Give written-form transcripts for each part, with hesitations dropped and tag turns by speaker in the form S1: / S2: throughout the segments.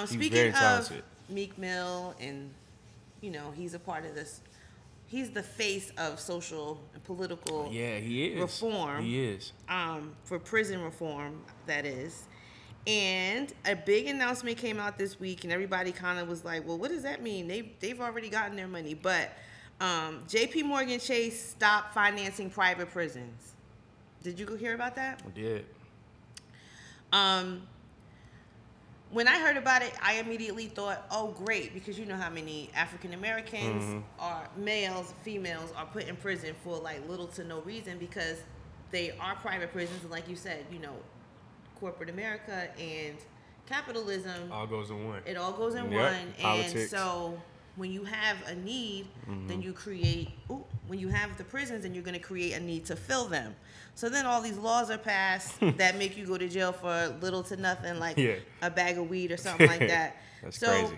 S1: Speaking of Meek Mill, and he's a part of this. He's the face of social and political reform.
S2: He is.
S1: For prison reform, that is. And a big announcement came out this week, and everybody kind of was like, well, what does that mean? They've already gotten their money. But J.P. Morgan Chase stopped financing private prisons. Did you hear about that?
S2: I did.
S1: When I heard about it, I immediately thought, oh, great, because you know how many African Americans are males, females are put in prison for like little to no reason because they are private prisons. And like you said, corporate America and capitalism.
S2: All goes in one.
S1: It all goes in
S2: Yep.
S1: one.
S2: Politics.
S1: And so when you have a need, then you create, when you have the prisons, then you're going to create a need to fill them. So then all these laws are passed that make you go to jail for little to nothing, like a bag of weed or something like that.
S2: That's crazy.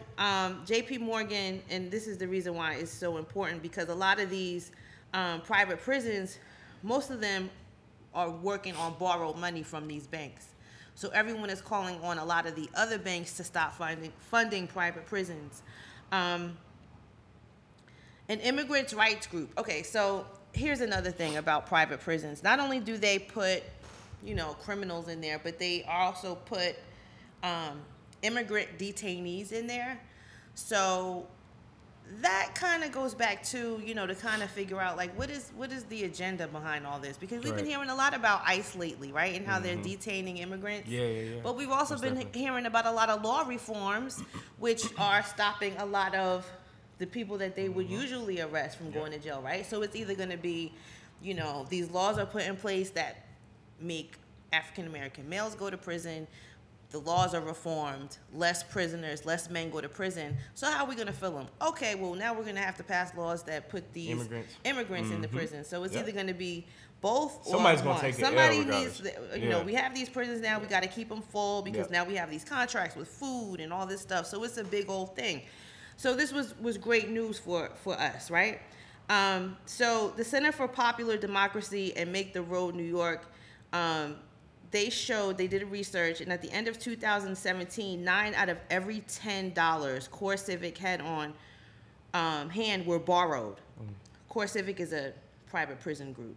S1: J.P. Morgan, and this is the reason why it's so important, because a lot of these private prisons, most of them are working on borrowed money from these banks. So everyone is calling on a lot of the other banks to stop funding private prisons. An immigrants' rights group. Okay, so here's another thing about private prisons. Not only do they put, criminals in there, but they also put immigrant detainees in there. So that kind of goes back to, to kind of figure out, like, what is the agenda behind all this? Because we've been hearing a lot about ICE lately, right? And how they're detaining immigrants.
S2: Yeah.
S1: But we've also been hearing about a lot of law reforms, which are stopping a lot of the people that they would usually arrest from going to jail, right? So it's either going to be, these laws are put in place that make African-American males go to prison. The laws are reformed, less prisoners, less men go to prison. So how are we going to fill them? Okay, well, now we're going to have to pass laws that put these immigrants into prison. So it's either going to be both
S2: Somebody's
S1: or
S2: going
S1: one.
S2: to take the
S1: Somebody
S2: L
S1: needs, we have these prisons now. We got to keep them full because now we have these contracts with food and all this stuff. So it's a big old thing. So this was great news for us, right? So the Center for Popular Democracy and Make the Road New York, they did a research, and at the end of 2017, 9 out of every $10 Core Civic had on hand were borrowed. Core Civic is a private prison group.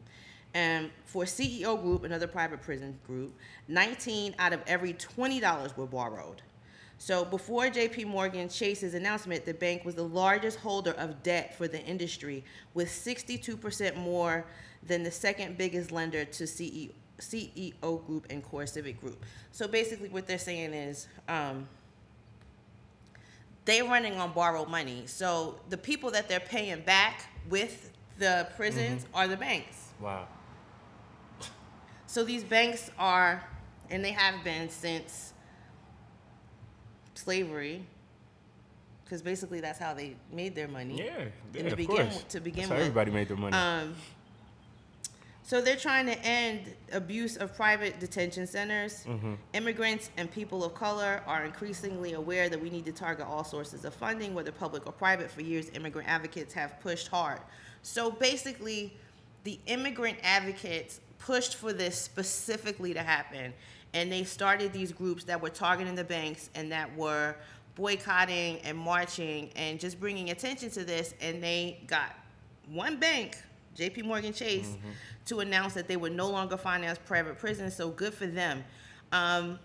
S1: And for CEO Group, another private prison group, 19 out of every $20 were borrowed. So before J.P. Morgan Chase's announcement, the bank was the largest holder of debt for the industry, with 62% more than the second biggest lender to CEO Group and Core Civic Group. So basically what they're saying is they're running on borrowed money. So the people that they're paying back with the prisons are the banks.
S2: Wow.
S1: So these banks are, and they have been since slavery, because basically that's how they made their money.
S2: To begin
S1: with.
S2: Everybody made their money.
S1: So they're trying to end abuse of private detention centers. Immigrants and people of color are increasingly aware that we need to target all sources of funding, whether public or private. For years, immigrant advocates have pushed hard. So basically, the immigrant advocates pushed for this specifically to happen. And they started these groups that were targeting the banks and that were boycotting and marching and just bringing attention to this. And they got one bank, J.P. Morgan Chase, to announce that they would no longer finance private prisons. So good for them. 70%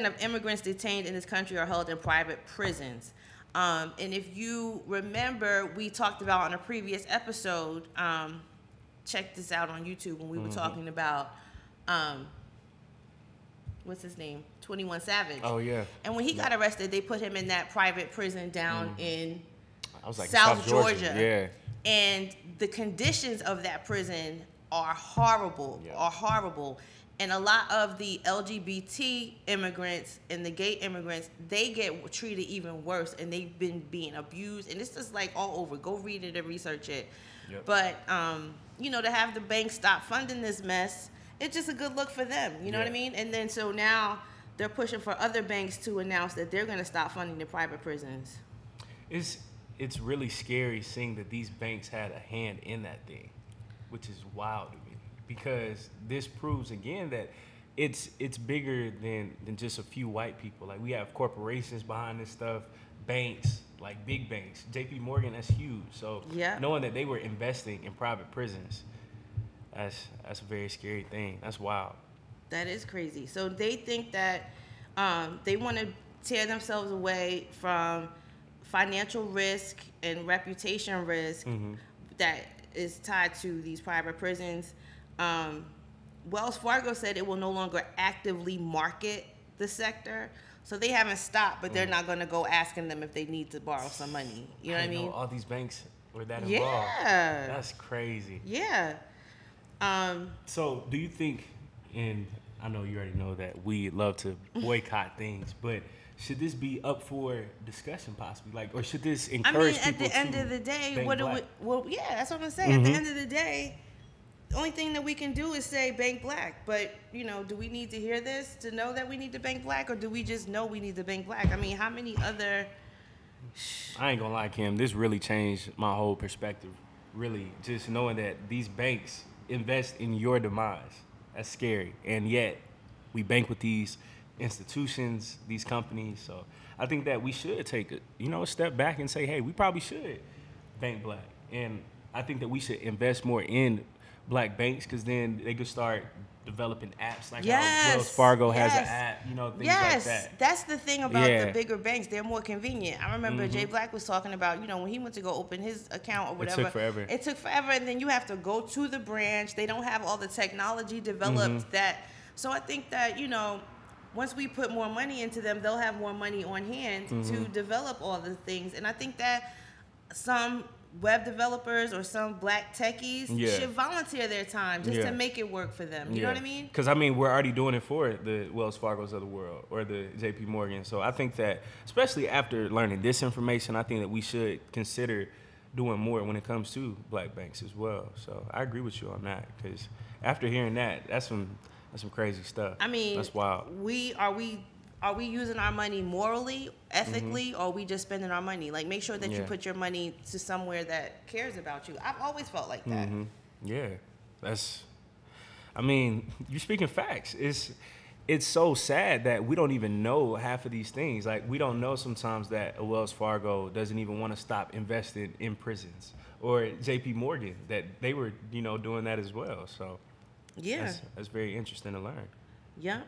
S1: of immigrants detained in this country are held in private prisons. And if you remember, we talked about on a previous episode, check this out on YouTube when we were talking about, what's his name? 21 Savage.
S2: Oh, yeah.
S1: And when he got arrested, they put him in that private prison down in
S2: like
S1: South Georgia.
S2: Yeah.
S1: And the conditions of that prison are horrible, And a lot of the LGBT immigrants and the gay immigrants, they get treated even worse, and they've been being abused. And it's just like all over. Go read it and research it. But, to have the bank stop funding this mess, it's just a good look for them. You know what I mean? And then so now they're pushing for other banks to announce that they're going to stop funding the private prisons.
S2: It's really scary seeing that these banks had a hand in that thing, which is wild to me, because this proves again that it's bigger than just a few white people. Like we have corporations behind this stuff, banks, like big banks. JP Morgan, that's huge. So knowing that they were investing in private prisons, that's a very scary thing. That's wild.
S1: That is crazy. So they think that they want to tear themselves away from financial risk and reputation risk that is tied to these private prisons. Wells Fargo said it will no longer actively market the sector. So they haven't stopped, but they're not going to go asking them if they need to borrow some money. You know what I mean?
S2: All these banks were that involved.
S1: Yeah.
S2: That's crazy.
S1: Yeah.
S2: So do you think, and I know you already know that we love to boycott things, but should this be up for discussion possibly? Like, or should this encourage people to
S1: at the end of the day,
S2: what do
S1: we, well, yeah, that's what I'm saying. At the end of the day, the only thing that we can do is say bank black. But, you know, do we need to hear this to know that we need to bank black, or do we just know we need to bank black? I mean, how many other...
S2: I ain't gonna lie, Kim, this really changed my whole perspective. Really, just knowing that these banks invest in your demise. That's scary. And yet, we bank with these institutions, these companies. So I think that we should take a step back and say, hey, we probably should bank black. And I think that we should invest more in black banks, because then they could start developing apps like how Wells Fargo has an app, things like that.
S1: That's the thing about the bigger banks. They're more convenient. I remember Jay Black was talking about, when he went to go open his account or whatever. It took forever, and then you have to go to the branch. They don't have all the technology developed So I think that, once we put more money into them, they'll have more money on hand to develop all the things. And I think that some web developers or some black techies should volunteer their time just to make it work for them. You know what I mean?
S2: Because, we're already doing it for the Wells Fargos of the world or the JP Morgan. So I think that, especially after learning this information, I think that we should consider doing more when it comes to black banks as well. So I agree with you on that, because after hearing that, that's some crazy stuff.
S1: I mean,
S2: that's wild.
S1: Are we using our money morally, ethically, or are we just spending our money? Like, make sure that you put your money to somewhere that cares about you. I've always felt like that.
S2: Yeah, you're speaking facts. It's so sad that we don't even know half of these things. Like, we don't know sometimes that a Wells Fargo doesn't even want to stop investing in prisons, or JP Morgan, that they were, doing that as well. So that's very interesting to learn.
S1: Yeah.